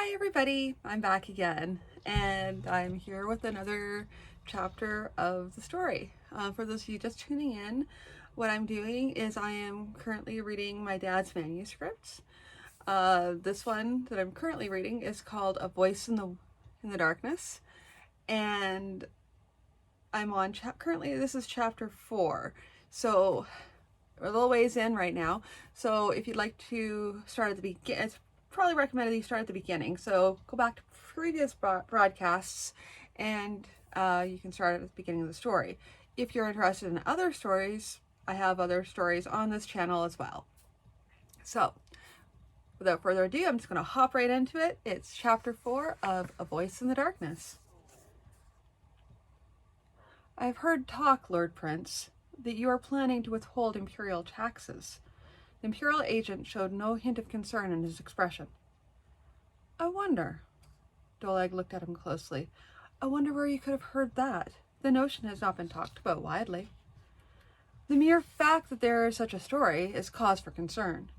Hi everybody, I'm back again, and I'm here with another chapter of the story. For those of you just tuning in, what I'm doing is I am currently reading my dad's manuscript. This one that I'm currently reading is called A Voice in the Darkness, and I'm on currently this is chapter 4. So we're a little ways in right now. So if you'd like to start at the beginning, it's probably recommended you start at the beginning. So go back to previous broadcasts and you can start at the beginning of the story. If you're interested in other stories, I have other stories on this channel as well. So without further ado, I'm just going to hop right into it. It's chapter 4 of A Voice in the Darkness. I've heard talk, Lord Prince, that you are planning to withhold imperial taxes. The imperial agent showed no hint of concern in his expression. I wonder. Doleg looked at him closely. I wonder where you could have heard that. The notion has not been talked about widely. The mere fact that there is such a story is cause for concern.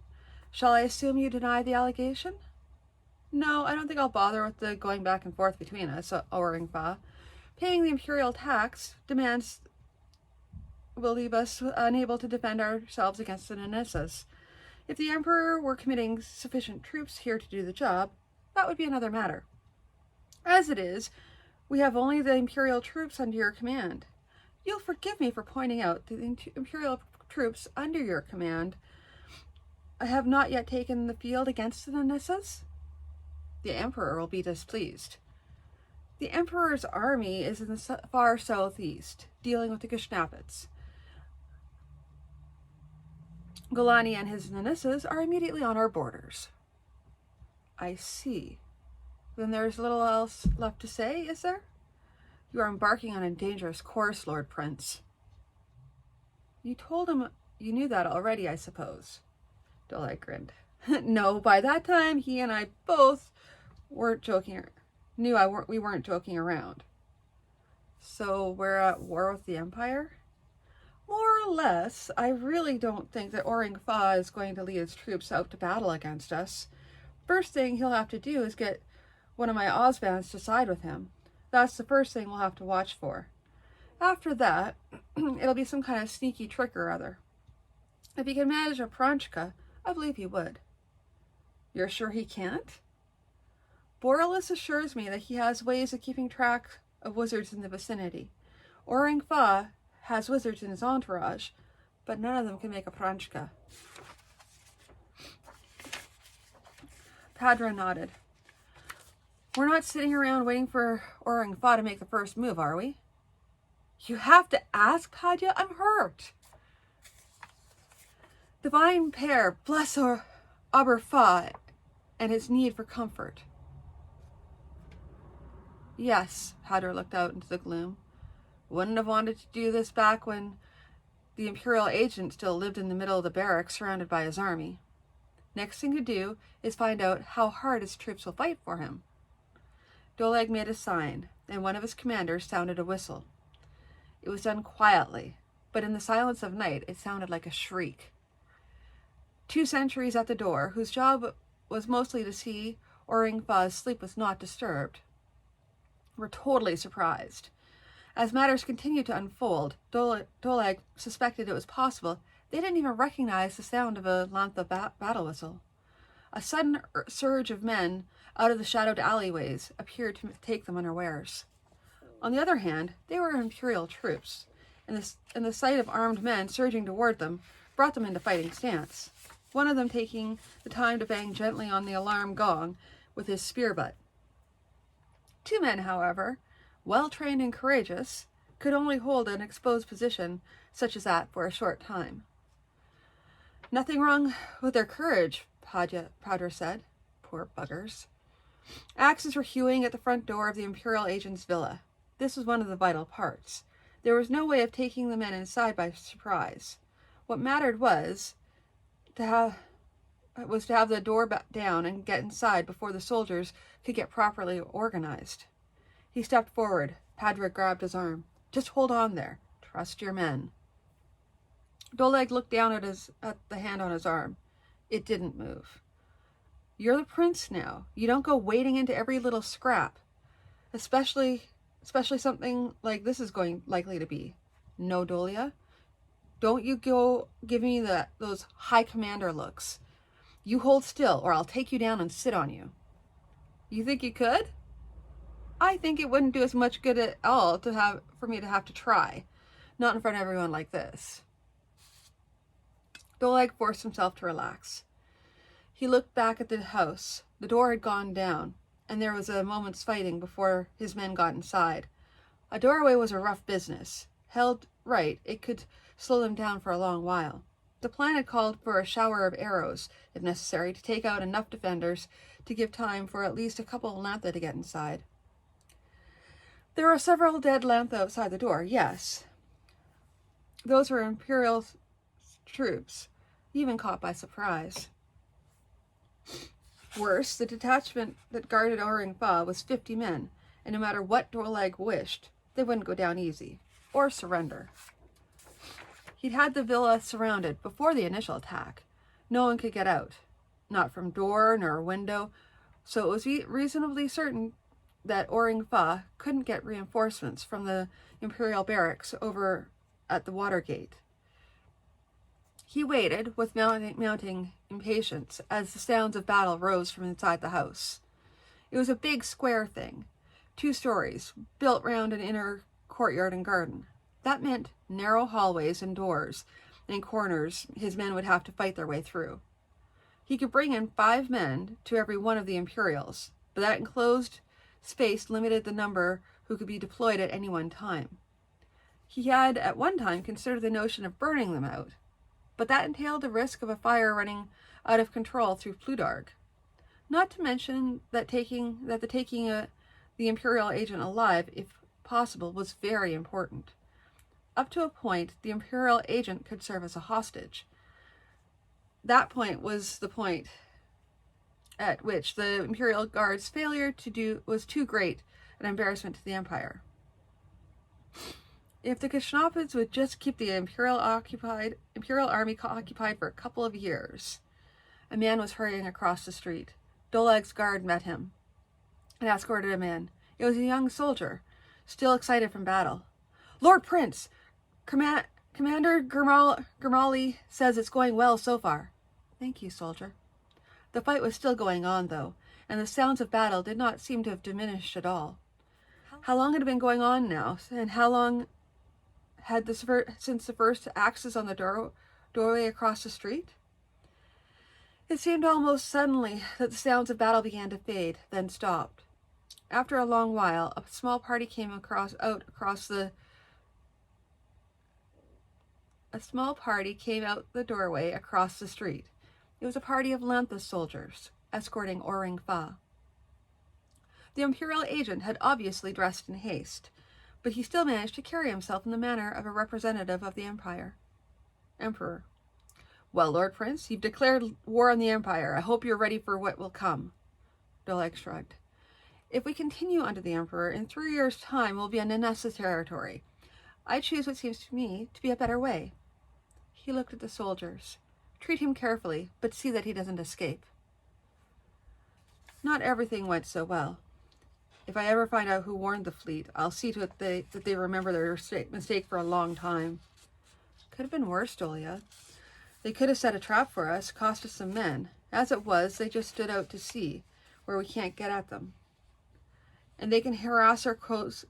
Shall I assume you deny the allegation? No, I don't think I'll bother with the going back and forth between us, Oringfa. Paying the imperial tax demands will leave us unable to defend ourselves against the Nanissas. If the Emperor were committing sufficient troops here to do the job, that would be another matter. As it is, we have only the Imperial troops under your command. You'll forgive me for pointing out that the Imperial troops under your command have not yet taken the field against the Nanissas. The Emperor will be displeased. The Emperor's army is in the far southeast, dealing with the Gishnapets. Golani and his Nanissas are immediately on our borders. I see. Then there's little else left to say, is there? You are embarking on a dangerous course, Lord Prince. You told him you knew that already, I suppose. Doleg grinned. No, by that time he and I both weren't joking. We weren't joking around. So we're at war with the Empire? More or less. I really don't think that Oringfa is going to lead his troops out to battle against us. First thing he'll have to do is get one of my Osbands to side with him. That's the first thing we'll have to watch for. After that, it'll be some kind of sneaky trick or other. If he can manage a Pranchka, I believe he would. You're sure he can't? Borealis assures me that he has ways of keeping track of wizards in the vicinity. Oringfa has wizards in his entourage, but none of them can make a Pranchka. Padra nodded. We're not sitting around waiting for Oringfa to make the first move, are we? You have to ask, Padya? I'm hurt. Divine pair, bless Aberfa and his need for comfort. Yes, Padra looked out into the gloom. Wouldn't have wanted to do this back when the Imperial agent still lived in the middle of the barracks surrounded by his army. Next thing to do is find out how hard his troops will fight for him. Doleg made a sign, and one of his commanders sounded a whistle. It was done quietly, but in the silence of night it sounded like a shriek. 2 sentries at the door, whose job was mostly to see Oringfa's sleep was not disturbed, were totally surprised. As matters continued to unfold, Doleg suspected it was possible they didn't even recognize the sound of a Lantha battle whistle. A sudden surge of men out of the shadowed alleyways appeared to take them unawares. On the other hand, they were Imperial troops, and the sight of armed men surging toward them brought them into fighting stance, one of them taking the time to bang gently on the alarm gong with his spear butt. 2 men, however, well-trained and courageous, could only hold an exposed position such as that for a short time. Nothing wrong with their courage, Padra said. Poor buggers. Axes were hewing at the front door of the Imperial agent's villa. This was one of the vital parts. There was no way of taking the men inside by surprise. What mattered was to have the door down and get inside before the soldiers could get properly organized. He stepped forward. Padra grabbed his arm. Just hold on there. Trust your men. Doleg looked down at the hand on his arm. It didn't move. You're the prince now. You don't go wading into every little scrap, especially something like this is likely to be. No, Dolia, don't you go give me those high commander looks. You hold still, or I'll take you down and sit on you. You think you could? I think it wouldn't do as much good at all for me to have to try. Not in front of everyone like this. Doleg forced himself to relax. He looked back at the house. The door had gone down, and there was a moment's fighting before his men got inside. A doorway was a rough business. Held right, it could slow them down for a long while. The plan had called for a shower of arrows, if necessary, to take out enough defenders to give time for at least a couple of Lantha to get inside. There were several dead Lantha outside the door, yes. Those were Imperial troops, even caught by surprise. Worse, the detachment that guarded Oring-Fa was 50 men, and no matter what Doleg wished, they wouldn't go down easy, or surrender. He'd had the villa surrounded before the initial attack. No one could get out, not from door nor window, so it was reasonably certain that Oring-Fa couldn't get reinforcements from the Imperial barracks over at the Watergate. He waited with mounting impatience as the sounds of battle rose from inside the house. It was a big square thing, 2 stories, built round an inner courtyard and garden. That meant narrow hallways and doors and corners his men would have to fight their way through. He could bring in 5 men to every one of the Imperials, but that enclosed space limited the number who could be deployed at any one time. He had at one time considered the notion of burning them out, but that entailed the risk of a fire running out of control through Plutarch. Not to mention that taking the Imperial agent alive, if possible, was very important. Up to a point, the Imperial agent could serve as a hostage. That point was the point at which the Imperial Guard's failure to do was too great an embarrassment to the Empire. If the Kashnapids would just keep the Imperial army occupied for a couple of years. A man was hurrying across the street. Doleg's guard met him and escorted him in. It was a young soldier, still excited from battle. Lord Prince, Commander Grimali says it's going well so far. Thank you, soldier. The fight was still going on, though, and the sounds of battle did not seem to have diminished at all. How long had it been going on now, and how long had since the first axes on the doorway across the street? It seemed almost suddenly that the sounds of battle began to fade, then stopped. After a long while, a small party came out the doorway across the street. It was a party of Lantha soldiers, escorting Oring-Fa. The Imperial agent had obviously dressed in haste, but he still managed to carry himself in the manner of a representative of the Emperor. Well, Lord Prince, you've declared war on the Empire. I hope you're ready for what will come. Doleg shrugged. If we continue under the Emperor, in 3 years' time we'll be in Nenessa's territory. I choose what seems to me to be a better way. He looked at the soldiers. Treat him carefully, but see that he doesn't escape. Not everything went so well. If I ever find out who warned the fleet, I'll see to it that they remember their mistake for a long time. Could have been worse, Dolia. They could have set a trap for us, cost us some men. As it was, they just stood out to sea, where we can't get at them. And they can harass our coasts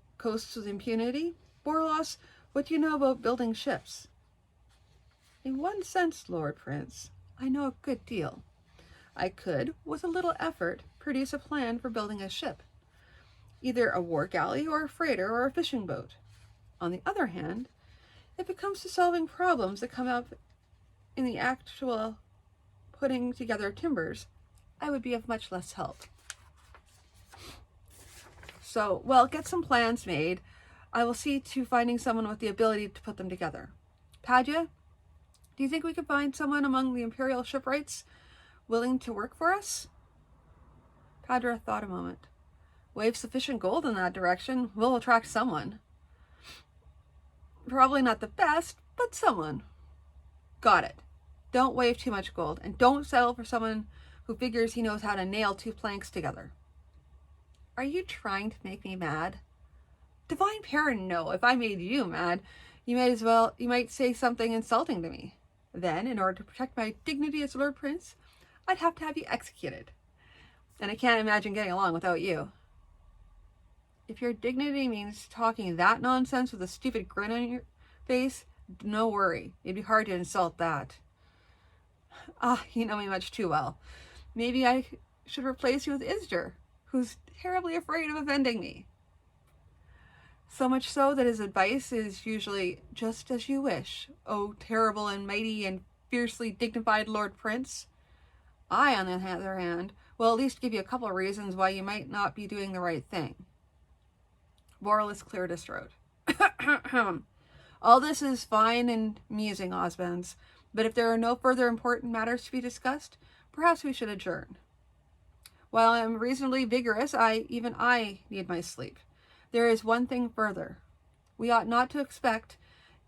with impunity? Borlos, what do you know about building ships? In one sense, Lord Prince, I know a good deal. I could, with a little effort, produce a plan for building a ship. Either a war galley or a freighter or a fishing boat. On the other hand, if it comes to solving problems that come up in the actual putting together timbers, I would be of much less help. So, well, get some plans made. I will see to finding someone with the ability to put them together. Padya, do you think we could find someone among the Imperial shipwrights willing to work for us? Padra thought a moment. Wave sufficient gold in that direction, we'll attract someone. Probably not the best, but someone. Got it. Don't wave too much gold, and don't settle for someone who figures he knows how to nail two planks together. Are you trying to make me mad? Divine parent, no. If I made you mad, you might say something insulting to me. Then, in order to protect my dignity as Lord Prince, I'd have to have you executed. And I can't imagine getting along without you. If your dignity means talking that nonsense with a stupid grin on your face, no worry. It'd be hard to insult that. You know me much too well. Maybe I should replace you with Isger, who's terribly afraid of offending me. So much so that his advice is usually just as you wish, oh terrible and mighty and fiercely dignified Lord Prince. I, on the other hand, will at least give you a couple of reasons why you might not be doing the right thing. Borlis cleared his throat. All this is fine and amusing, Osbands, but if there are no further important matters to be discussed, perhaps we should adjourn. While I am reasonably vigorous, even I need my sleep. There is one thing further. We ought not to expect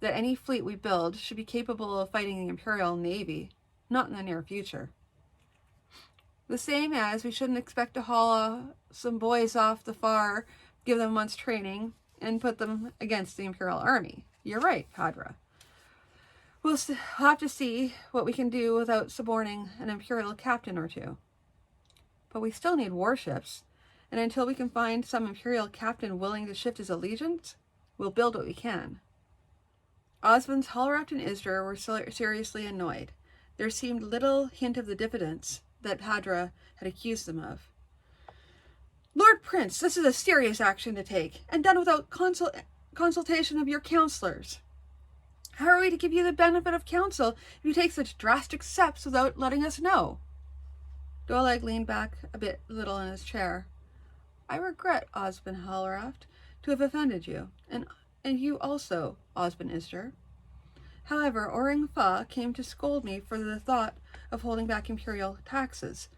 that any fleet we build should be capable of fighting the Imperial Navy, not in the near future. The same as we shouldn't expect to haul some boys off the far, give them a month's training, and put them against the Imperial Army. You're right, Padra. We'll have to see what we can do without suborning an Imperial captain or two. But we still need warships, and until we can find some Imperial captain willing to shift his allegiance, we'll build what we can. Osmond's Hallraft and Isdra were seriously annoyed. There seemed little hint of the diffidence that Padra had accused them of. Lord Prince, this is a serious action to take, and done without consultation of your counselors. How are we to give you the benefit of counsel if you take such drastic steps without letting us know? Doleg leaned back a little in his chair. I regret, Osmond Hallraft, to have offended you, and you also, Osmond Isger. However, Oring Fa came to scold me for the thought of holding back imperial taxes,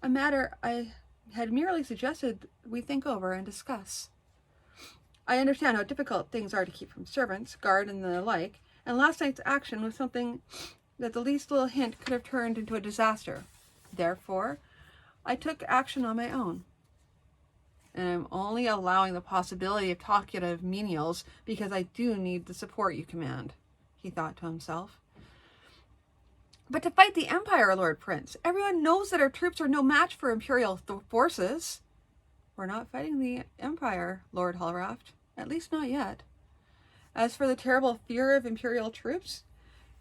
a matter I had merely suggested we think over and discuss. I understand how difficult things are to keep from servants, guard, and the like, and last night's action was something that the least little hint could have turned into a disaster. Therefore, I took action on my own. And I'm only allowing the possibility of talking of menials because I do need the support you command, he thought to himself. But to fight the Empire, Lord Prince, everyone knows that our troops are no match for Imperial forces. We're not fighting the Empire, Lord Hallraft, at least not yet. As for the terrible fear of Imperial troops,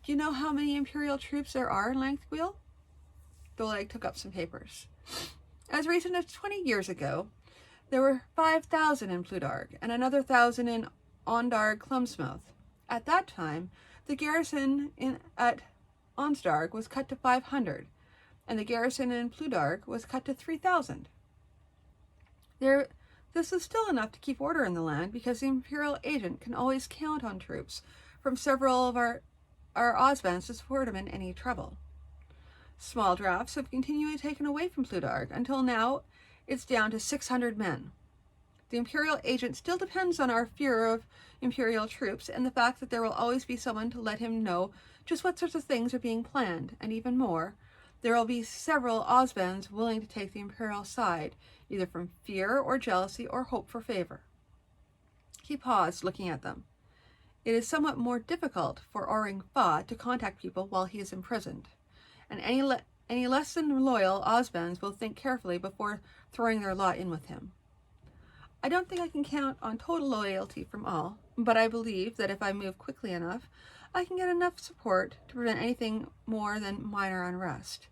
do you know how many Imperial troops there are in Langthwheel? Doleg took up some papers. As recent as 20 years ago, there were 5,000 in Plutarg and another 1,000 in Ondarg Clumsmouth. At that time, the garrison at Onsdarg was cut to 500, and the garrison in Plutarg was cut to 3,000. This is still enough to keep order in the land because the Imperial agent can always count on troops from several of our Osbands to support him in any trouble. Small drafts have continually taken away from Plutarg until now it's down to 600 men. The Imperial agent still depends on our fear of Imperial troops and the fact that there will always be someone to let him know just what sorts of things are being planned, and even more, there will be several Osbands willing to take the Imperial side, either from fear or jealousy or hope for favor. He paused, looking at them. It is somewhat more difficult for Oring Fa to contact people while he is imprisoned, and any less than loyal Osbands will think carefully before throwing their lot in with him. I don't think I can count on total loyalty from all, but I believe that if I move quickly enough, I can get enough support to prevent anything more than minor unrest.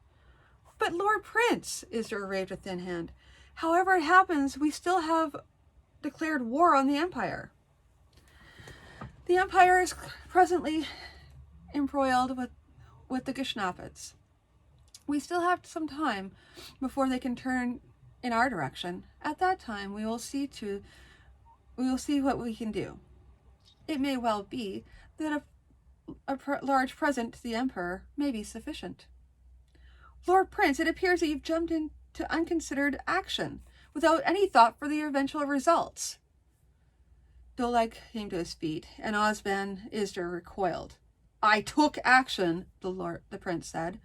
But Lord Prince, Isdra raved with thin hand, however it happens, we still have declared war on the Empire. The Empire is presently embroiled with the Gishnaphids. We still have some time before they can turn in our direction. At that time, we will see what we can do. It may well be that a large present to the Emperor may be sufficient. Lord Prince, it appears that you've jumped into unconsidered action without any thought for the eventual results. Doleg came to his feet, and Osban Isdra recoiled. I took action, the prince said.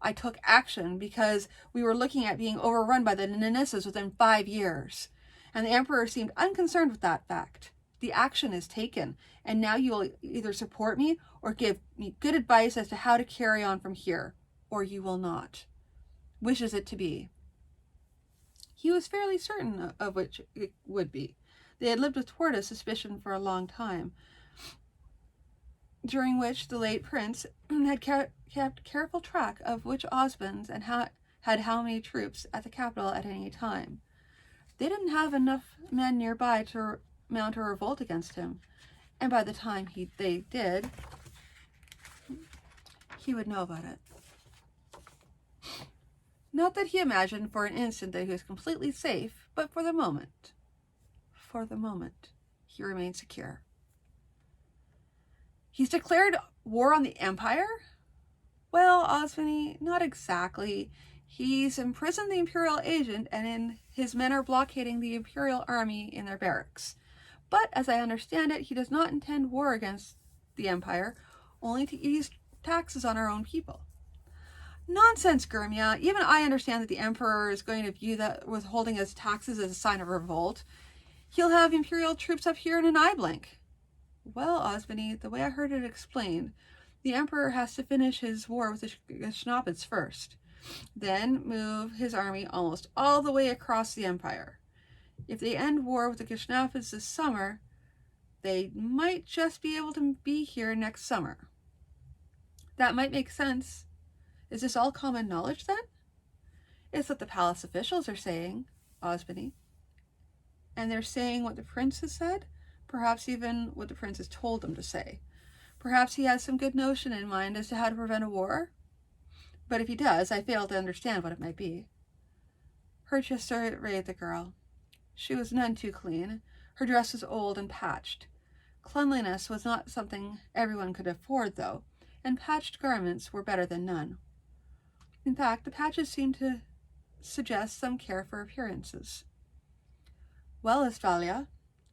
I took action because we were looking at being overrun by the Nanisas within 5 years. And the emperor seemed unconcerned with that fact. The action is taken, and now you will either support me or give me good advice as to how to carry on from here, or you will not. Which is it to be? He was fairly certain of which it would be. They had lived with tortoise suspicion for a long time, during which the late prince had kept careful track of which Osmonds and had how many troops at the capital at any time. They didn't have enough men nearby to mount a revolt against him, and by the time they did, he would know about it. Not that he imagined for an instant that he was completely safe, but for the moment, he remained secure. He's declared war on the Empire? Well, Osmany, not exactly. He's imprisoned the Imperial agent, and his men are blockading the Imperial army in their barracks. But, as I understand it, he does not intend war against the Empire, only to ease taxes on our own people. Nonsense, Gurmia. Even I understand that the Emperor is going to view that withholding his taxes as a sign of revolt. He'll have Imperial troops up here in an eye blink. Well, Osmany, the way I heard it explained, the Emperor has to finish his war with the Ghaznavids first, then move his army almost all the way across the Empire. If they end war with the Ghaznavids this summer, they might just be able to be here next summer. That might make sense. Is this all common knowledge, then? It's what the palace officials are saying, Osmany. And they're saying what the prince has said? Perhaps even what the prince has told them to say. Perhaps he has some good notion in mind as to how to prevent a war? But if he does, I fail to understand what it might be. Hertia surveyed the girl. She was none too clean. Her dress was old and patched. Cleanliness was not something everyone could afford, though, and patched garments were better than none. In fact, the patches seemed to suggest some care for appearances. Well, Estvalia,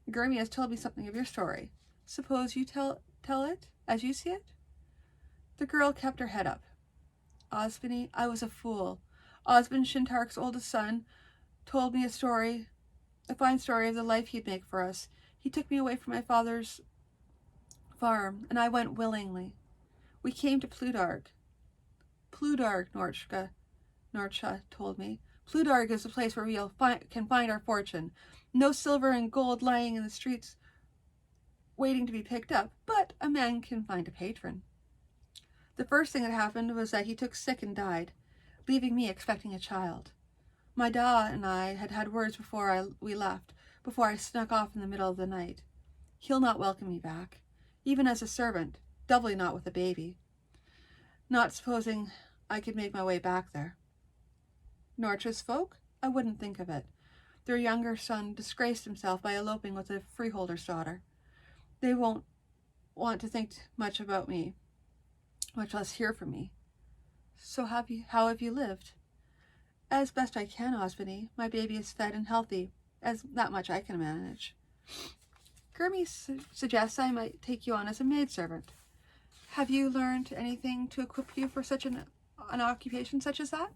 Gurmia has told me something of your story. Suppose you tell it as you see it? The girl kept her head up. Osmany, I was a fool. Osmond Shintark's oldest son told me a fine story of the life he'd make for us. He took me away from my father's farm, and I went willingly. We came to Plutarg. Plutarg, Norcha told me. Plutarg is the place where we can find our fortune. No silver and gold lying in the streets waiting to be picked up, but a man can find a patron. The first thing that happened was that he took sick and died, leaving me expecting a child. My Da and I had had words before we left, before I snuck off in the middle of the night. He'll not welcome me back, even as a servant, doubly not with a baby. Not supposing I could make my way back there. Nortra's folk? I wouldn't think of it. Their younger son disgraced himself by eloping with a freeholder's daughter. They won't want to think much about me, much less hear from me. So how have you lived? As best I can, Osmany. My baby is fed and healthy, as that much I can manage. Gurmia suggests I might take you on as a maidservant. Have you learned anything to equip you for such an occupation such as that?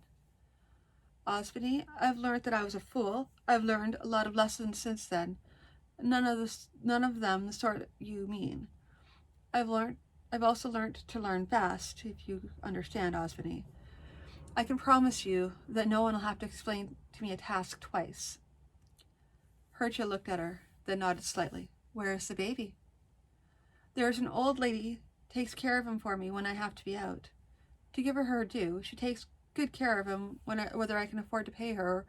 Osmany, I've learned that I was a fool. I've learned a lot of lessons since then. None of them the sort you mean. I've also learned to learn fast, if you understand, Osmany. I can promise you that no one will have to explain to me a task twice. Hertia looked at her, then nodded slightly. Where is the baby? There's an old lady takes care of him for me when I have to be out. To give her due, she takes good care of him whether I can afford to pay her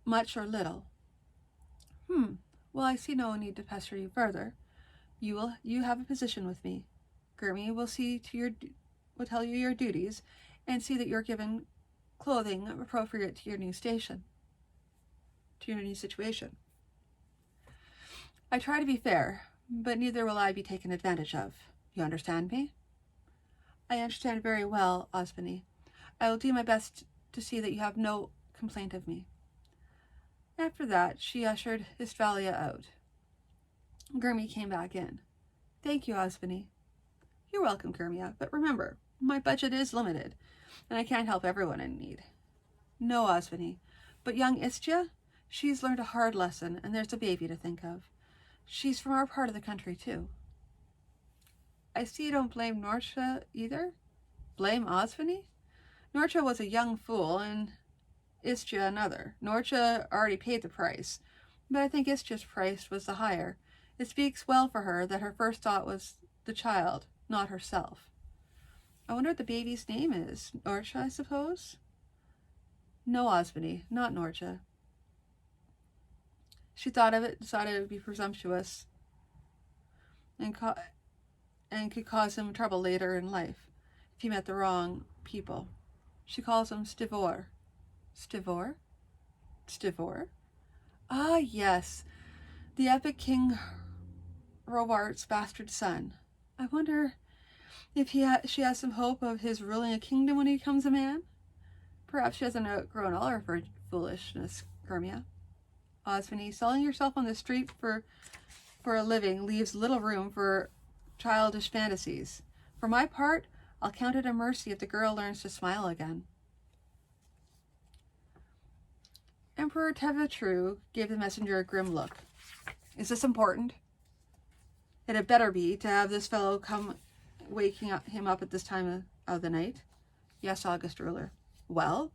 much or little. Well, I see no need to pester you further. You have a position with me. Gurmia will tell you your duties, and see that you're given clothing appropriate to your new station, to your new situation. I try to be fair, but neither will I be taken advantage of. You understand me? I understand very well, Osmany. I will do my best to see that you have no complaint of me. After that, she ushered Estvalia out. Gurmia came back in. Thank you, Osmany. You're welcome, Gurmia, but remember, my budget is limited. and I can't help everyone in need. No, Osvini, but young Istya, she's learned a hard lesson, and there's a baby to think of. She's from our part of the country, too. I see you don't blame Norcha either. Blame Osvini? Norcha was a young fool, and Istya another. Norcha already paid the price, but I think Istya's price was the higher. It speaks well for her that her first thought was the child, not herself. I wonder what the baby's name is. Norcha, I suppose? No, Osvini, not Norcha. She thought of it, decided it would be presumptuous, and could cause him trouble later in life if he met the wrong people. She calls him Stivor. Stivor? Stivor? Ah, yes, the epic King Robart's bastard son. I wonder if she has some hope of his ruling a kingdom when he becomes a man. Perhaps she hasn't outgrown all her foolishness, Kermia. Osvini, selling yourself on the street for a living leaves little room for childish fantasies. For my part, I'll count it a mercy if the girl learns to smile again. Emperor Tevatru gave the messenger a grim look. Is this important? It had better be, to have this fellow come waking him up at this time of the night. Yes, august ruler. Well,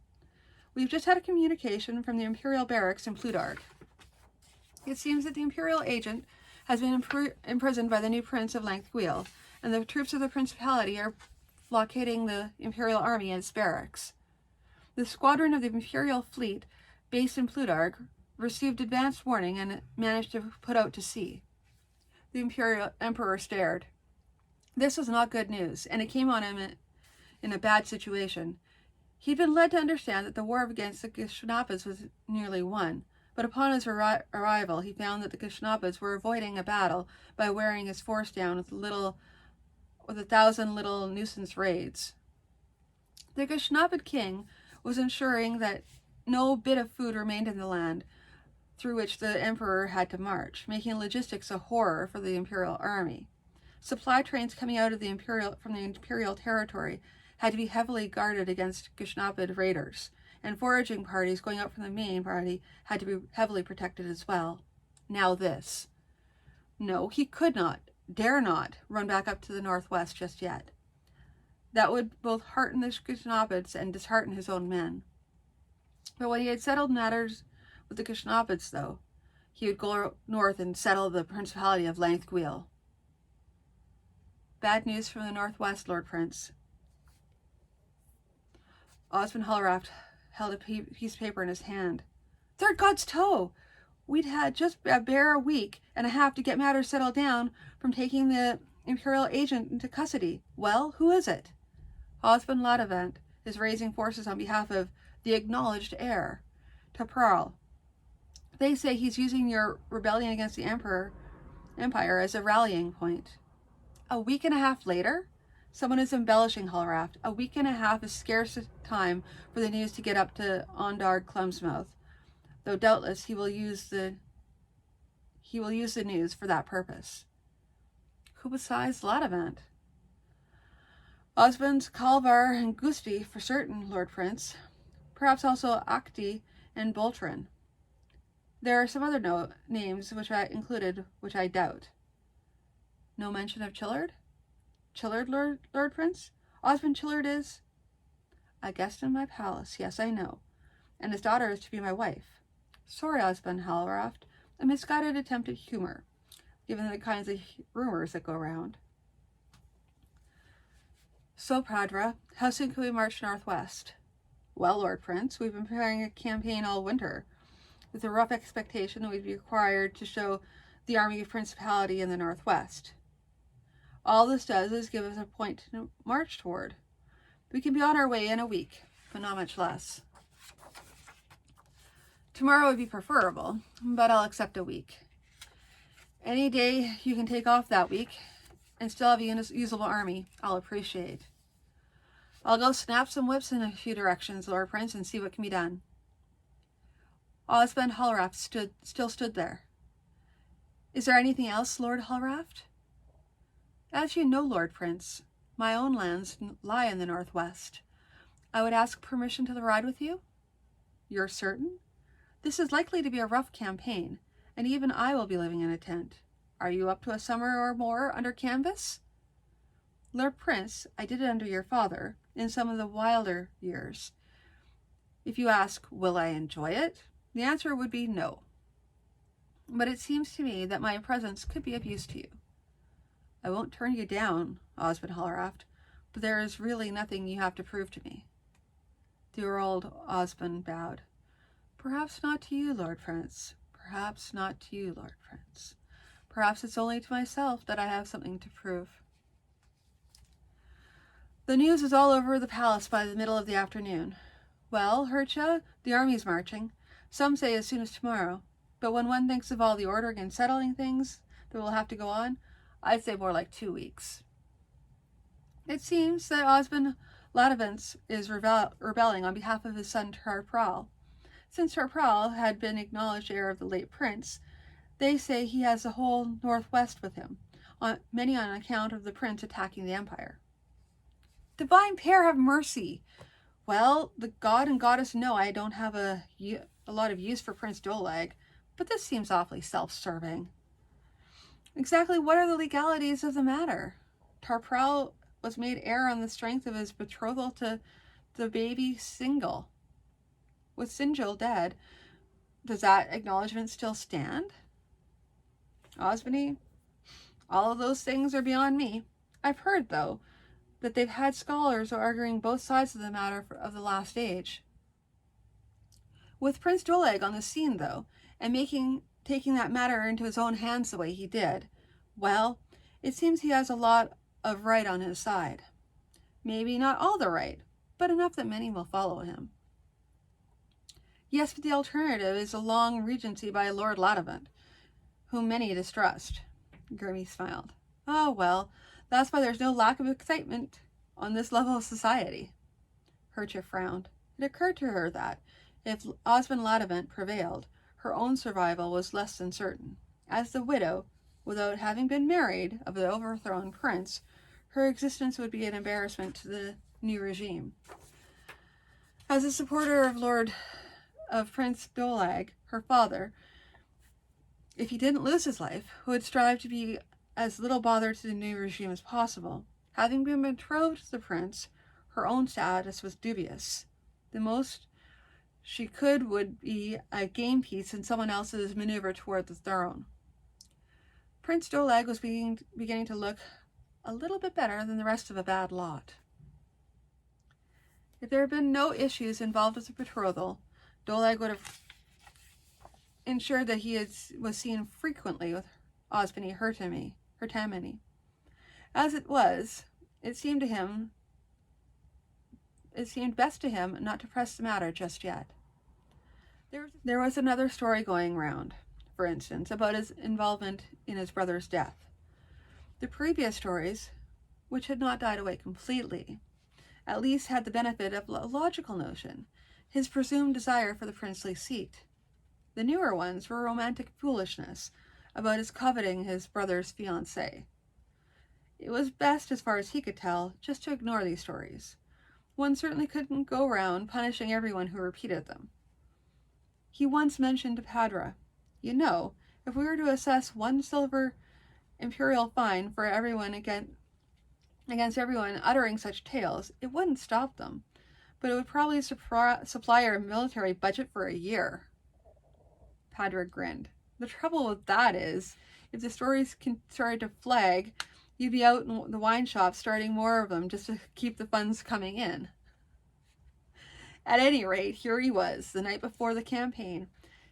we've just had a communication from the Imperial barracks in Plutarch. It seems that the Imperial agent has been imprisoned by the new Prince of Languil, and the troops of the Principality are blockading the Imperial army in its barracks. The squadron of the Imperial fleet, based in Plutarch, received advance warning and managed to put out to sea. The Imperial Emperor stared. This was not good news, and it came on him in a bad situation. He'd been led to understand that the war against the Gishnapas was nearly won, but upon his arrival he found that the Gishnapas were avoiding a battle by wearing his force down with 1,000 little nuisance raids. The Gishnapid king was ensuring that no bit of food remained in the land through which the emperor had to march, making logistics a horror for the imperial army. Supply trains coming out of from the imperial territory had to be heavily guarded against Gishnapid raiders, and foraging parties going out from the main party had to be heavily protected as well. Now this. No, he could not, dare not, run back up to the northwest just yet. That would both hearten the Gishnapids and dishearten his own men. But when he had settled matters with the Gishnapids, though, he would go north and settle the Principality of Languil. Bad news from the northwest, Lord Prince. Osmond Hallraft held a piece of paper in his hand. Third God's toe! We'd had just a bare week and a half to get matters settled down from taking the Imperial agent into custody. Well, who is it? Osmond Ladavant is raising forces on behalf of the acknowledged heir, Tapral. They say he's using your rebellion against the Empire as a rallying point. A week and a half later? Someone is embellishing, Hallraft. A week and a half is scarce time for the news to get up to Ondard Clumsmouth, though doubtless he will use the news for that purpose. Who besides Ladavant? Osmond, Kalvar, and Gusti for certain, Lord Prince. Perhaps also Akti and Boltrin. There are some other names which I included, which I doubt. No mention of Chillard? Chillard, Lord Prince? Osmond Chillard is a guest in my palace, yes, I know, and his daughter is to be my wife. Sorry, Osmond Hallraft, a misguided attempt at humor, given the kinds of rumors that go around. So, Pradra, how soon can we march northwest? Well, Lord Prince, we've been preparing a campaign all winter, with a rough expectation that we'd be required to show the army of Principality in the northwest. All this does is give us a point to march toward. We can be on our way in a week, but not much less. Tomorrow would be preferable, but I'll accept a week. Any day you can take off that week and still have a usable army, I'll appreciate. I'll go snap some whips in a few directions, Lord Prince, and see what can be done. Osmond Hallraft still stood there. Is there anything else, Lord Hallraft? As you know, Lord Prince, my own lands lie in the northwest. I would ask permission to ride with you? You're certain? This is likely to be a rough campaign, and even I will be living in a tent. Are you up to a summer or more under canvas? Lord Prince, I did it under your father, in some of the wilder years. If you ask, will I enjoy it? The answer would be no. But it seems to me that my presence could be of use to you. I won't turn you down, Osmond Holleraft, but there is really nothing you have to prove to me. Dear old Osmond bowed. Perhaps not to you, Lord Prince. Perhaps not to you, Lord Prince. Perhaps it's only to myself that I have something to prove. The news was all over the palace by the middle of the afternoon. Well, Hertia, the army's marching. Some say as soon as tomorrow. But when one thinks of all the ordering and settling things that will have to go on, I'd say more like 2 weeks. It seems that Osmond Ladevance is rebelling on behalf of his son Tarpral. Since Tarpral had been acknowledged heir of the late prince, they say he has the whole northwest with him, many on account of the prince attacking the empire. Divine pair, have mercy! Well, the god and goddess know I don't have a lot of use for Prince Dolag, but this seems awfully self-serving. Exactly what are the legalities of the matter? Tarpral was made heir on the strength of his betrothal to the baby Single. With Sinjil dead, does that acknowledgement still stand? Osmony, all of those things are beyond me. I've heard, though, that they've had scholars arguing both sides of the matter of the last age. With Prince Dolag on the scene, though, and taking that matter into his own hands the way he did, well, it seems he has a lot of right on his side. Maybe not all the right, but enough that many will follow him. Yes, but the alternative is a long regency by Lord Ladevant, whom many distrust. Grimmy smiled. Oh, well, that's why there's no lack of excitement on this level of society. Hertia frowned. It occurred to her that, if Osmond Ladevant prevailed, her own survival was less than certain. As the widow, without having been married, of the overthrown prince, her existence would be an embarrassment to the new regime. As a supporter of Prince Dolag, her father, if he didn't lose his life, would strive to be as little bother to the new regime as possible. Having been betrothed to the prince, her own status was dubious. The most she could would be a game piece in someone else's maneuver toward the throne. Prince Dolag was beginning to look a little bit better than the rest of a bad lot. If there had been no issues involved with the betrothal, Dolag would have ensured that he was seen frequently with Osmony Hertamini. As it was, it seemed best to him not to press the matter just yet. There was another story going round, for instance, about his involvement in his brother's death. The previous stories, which had not died away completely, at least had the benefit of a logical notion, his presumed desire for the princely seat. The newer ones were romantic foolishness about his coveting his brother's fiancée. It was best, as far as he could tell, just to ignore these stories. One certainly couldn't go round punishing everyone who repeated them. He once mentioned to Padra, "You know, if we were to assess 1 silver imperial fine for everyone against everyone uttering such tales, it wouldn't stop them, but it would probably supply our military budget for a year." Padra grinned. The trouble with that is, if the stories started to flag, you'd be out in the wine shop starting more of them just to keep the funds coming in. At any rate, here he was, the night before the campaign,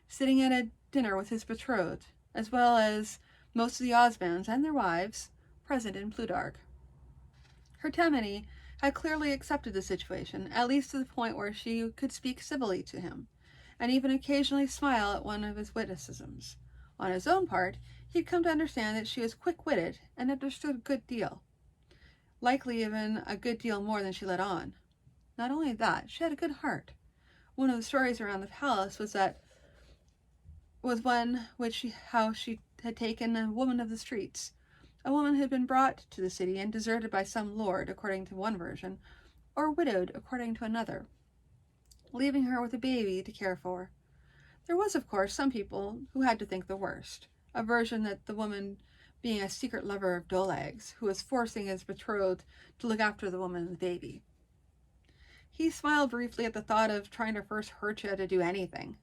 sitting at a dinner with his betrothed, as well as most of the Osmonds and their wives, present in Plutarch. Hertamini had clearly accepted the situation, at least to the point where she could speak civilly to him, and even occasionally smile at one of his witticisms. On his own part, he'd come to understand that she was quick-witted and understood a good deal. Likely even a good deal more than she let on. Not only that, she had a good heart. One of the stories around the palace was one how she had taken a woman of the streets. A woman had been brought to the city and deserted by some lord, according to one version, or widowed according to another, leaving her with a baby to care for. There was, of course, some people who had to think the worst, a version that the woman being a secret lover of Doleg's, who was forcing his betrothed to look after the woman and the baby. He smiled briefly at the thought of trying to force Hertia to do anything.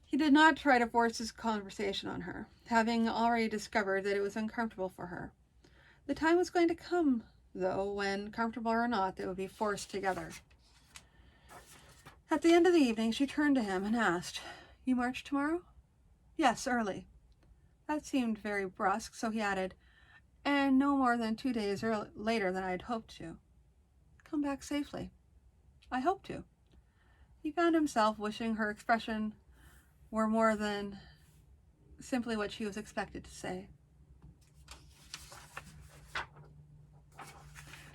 He did not try to force his conversation on her, having already discovered that it was uncomfortable for her. The time was going to come, though, when, comfortable or not, they would be forced together. At the end of the evening, she turned to him and asked, "You march tomorrow?" "Yes, early." That seemed very brusque, so he added, "And no more than 2 days later than I had hoped to." "Come back safely." "I hope to." He found himself wishing her expression were more than simply what she was expected to say.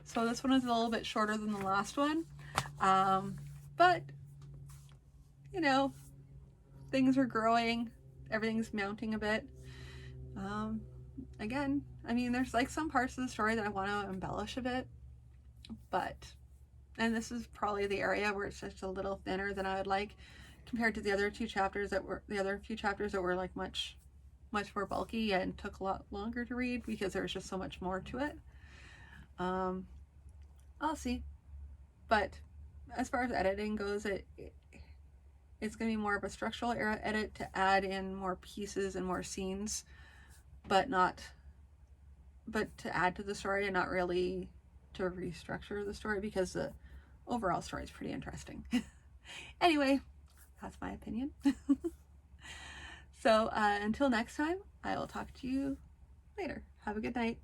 So this one is a little bit shorter than the last one, but you know, things are growing, everything's mounting a bit. Again, I mean, there's like some parts of the story that I want to embellish a bit, and this is probably the area where it's just a little thinner than I would like, compared to the other few chapters that were like much more bulky and took a lot longer to read because there was just so much more to it. I'll see, but as far as editing goes, it's going to be more of a structural edit to add in more pieces and more scenes, but to add to the story and not really to restructure the story, because the overall story is pretty interesting. Anyway, that's my opinion. So until next time, I will talk to you later. Have a good night.